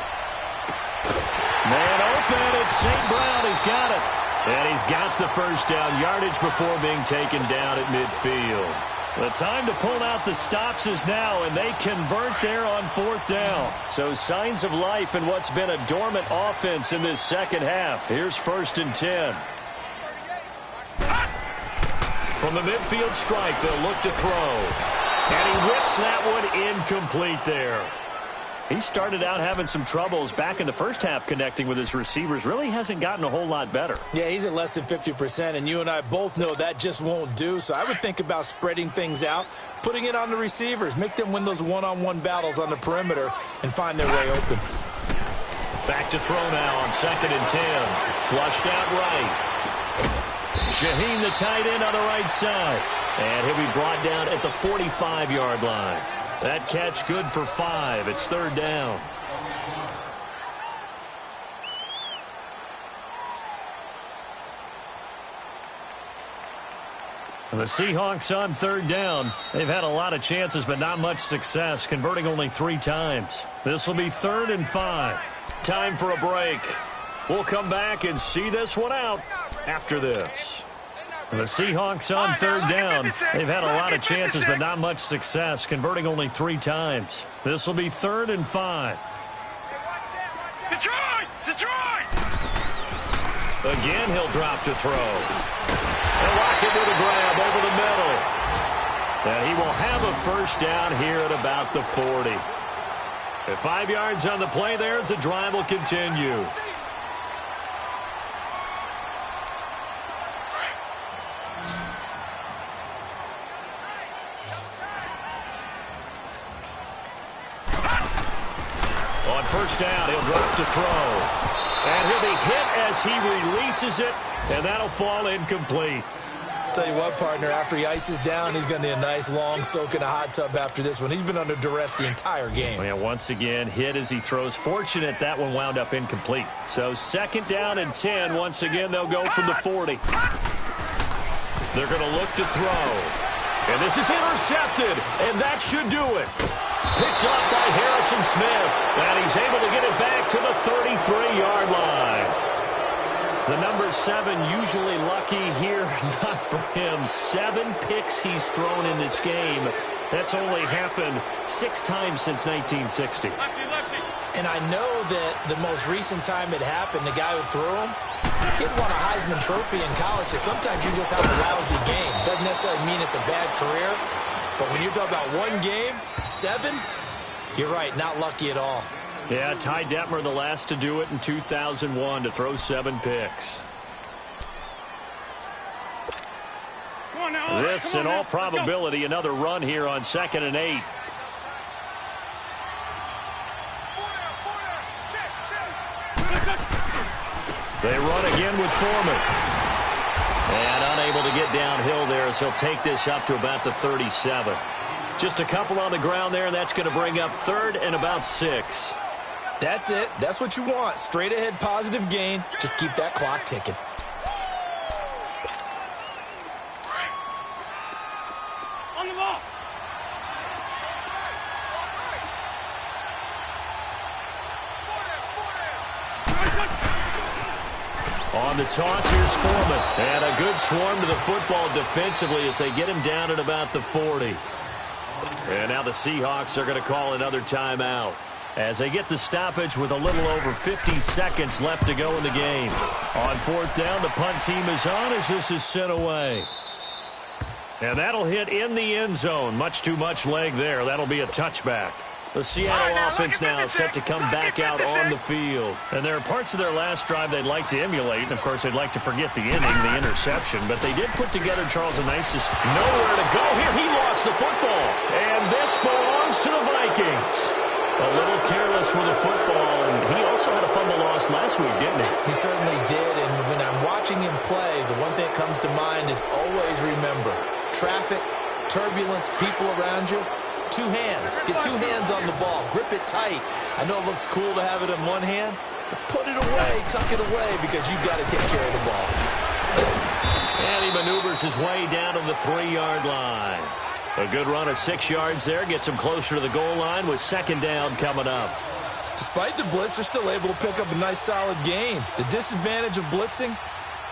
Man open. It's St. Brown. He's got it. And he's got the first down yardage before being taken down at midfield. The time to pull out the stops is now, and they convert there on 4th down. So signs of life in what's been a dormant offense in this second half. Here's 1st and 10. From the midfield strike, they'll look to throw. And he whips that one incomplete there. He started out having some troubles back in the first half connecting with his receivers. Really hasn't gotten a whole lot better. Yeah, he's at less than 50%, and you and I both know that just won't do. So I would think about spreading things out, putting it on the receivers, make them win those one-on-one battles on the perimeter, and find their way open. Back to throw now on 2nd and 10. Flushed out right. Shaheen, the tight end, on the right side. And he'll be brought down at the 45-yard line. That catch good for 5. It's 3rd down. The Seahawks on 3rd down. They've had a lot of chances, but not much success, converting only 3 times. This will be 3rd and 5. Time for a break. We'll come back and see this one out after this. The Seahawks on 3rd down. They've had a lot of chances, but not much success, converting only 3 times. This will be 3rd and 5. Detroit! Again, he'll drop to throw. And Lockett with a grab over the middle. And he will have a first down here at about the 40. At 5 yards on the play there, as the drive will continue. On first down, he'll drop to throw. And he'll be hit as he releases it, and that'll fall incomplete. Tell you what, partner, after he ices down, he's going to need a nice long soak in a hot tub after this one. He's been under duress the entire game. And once again, hit as he throws. Fortunate that one wound up incomplete. So second down and 10. Once again, they'll go from the 40. They're going to look to throw. And this is intercepted, and that should do it. Picked up by Harrison Smith, and he's able to get it back to the 33-yard line. The number 7 usually lucky here, not for him. 7 picks he's thrown in this game. That's only happened 6 times since 1960. And I know that the most recent time it happened, the guy who threw him, he won a Heisman Trophy in college. So sometimes you just have a lousy game. Doesn't necessarily mean it's a bad career. But when you're talking about one game, 7, you're right, not lucky at all. Yeah, Ty Detmer, the last to do it in 2001, to throw 7 picks. Come on now. This, in all probability, another run here on 2nd and 8. They run again with Foreman. And unable to get downhill there, as he'll take this up to about the 37. Just a couple on the ground there, and that's going to bring up 3rd and about 6. That's it. That's what you want. Straight ahead, positive gain. Just keep that clock ticking. On the ball. On the toss, here's Foreman. And a good swarm to the football defensively as they get him down at about the 40. And now the Seahawks are going to call another timeout as they get the stoppage with a little over 50 seconds left to go in the game. On 4th down, the punt team is on as this is sent away. And that'll hit in the end zone. Much too much leg there. That'll be a touchback. The Seattle offense now set to come back out on the field. And there are parts of their last drive they'd like to emulate. And, of course, they'd like to forget the inning, the interception. But they did put together, Charles, a nice nowhere to go here. He lost the football. And this belongs to the Vikings. A little careless with the football. And he also had a fumble loss last week, didn't he? He certainly did. And when I'm watching him play, the one thing that comes to mind is always remember, traffic, turbulence, people around you. 2 hands. Get 2 hands on the ball. Grip it tight. I know it looks cool to have it in one hand, but put it away, tuck it away, because you've got to take care of the ball. And he maneuvers his way down to the 3-yard line. A good run of 6 yards there. Gets him closer to the goal line with 2nd down coming up. Despite the blitz, they're still able to pick up a nice solid gain. The disadvantage of blitzing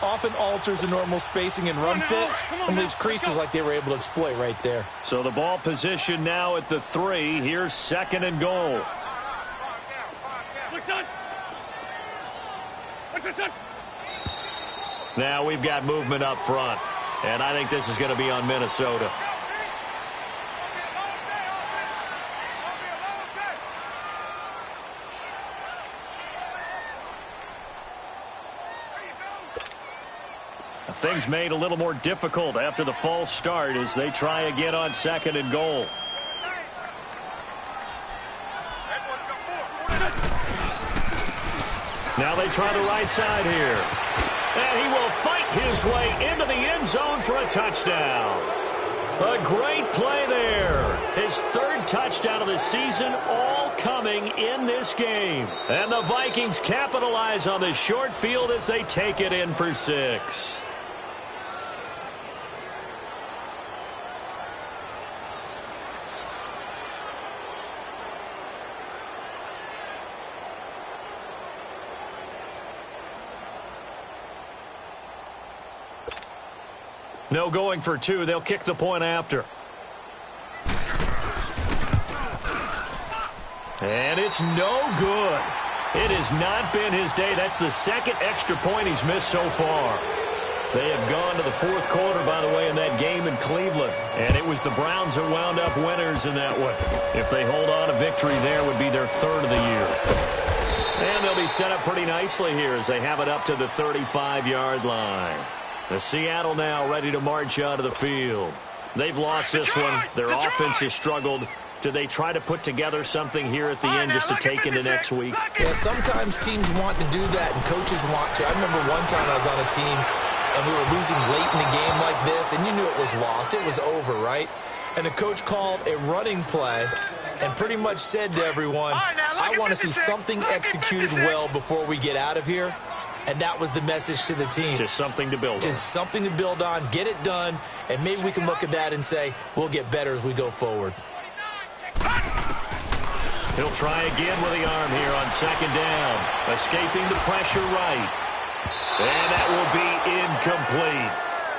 often alters the normal spacing and run fits and leaves creases like they were able to exploit right there. So the ball position now at the 3. Here's 2nd and goal. Now we've got movement up front, and I think this is going to be on Minnesota. Things made a little more difficult after the false start as they try again on 2nd and goal. Now they try the right side here. And he will fight his way into the end zone for a touchdown. A great play there. His 3rd touchdown of the season, all coming in this game. And the Vikings capitalize on this short field as they take it in for 6. No going for 2. They'll kick the point after. And it's no good. It has not been his day. That's the 2nd extra point he's missed so far. They have gone to the 4th quarter, by the way, in that game in Cleveland. And it was the Browns that wound up winners in that one. If they hold on, a victory there would be their 3rd of the year. And they'll be set up pretty nicely here as they have it up to the 35-yard line. The Seattle now ready to march out of the field. They've lost this one. Their offense has struggled. do they try to put together something here at the end just to take into next week? Yeah, sometimes teams want to do that and coaches want to. I remember one time I was on a team and we were losing late in the game like this, and you knew it was lost. It was over, right? And the coach called a running play and pretty much said to everyone, I want to see something executed well before we get out of here. And that was the message to the team. Just something to build on. Just something to build on, get it done, and maybe we can look at that and say, we'll get better as we go forward. He'll try again with the arm here on second down. Escaping the pressure right. And that will be incomplete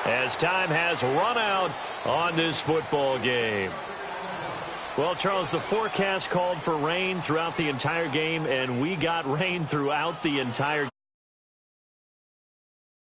as time has run out on this football game. Well, Charles, the forecast called for rain throughout the entire game, and we got rain throughout the entire game.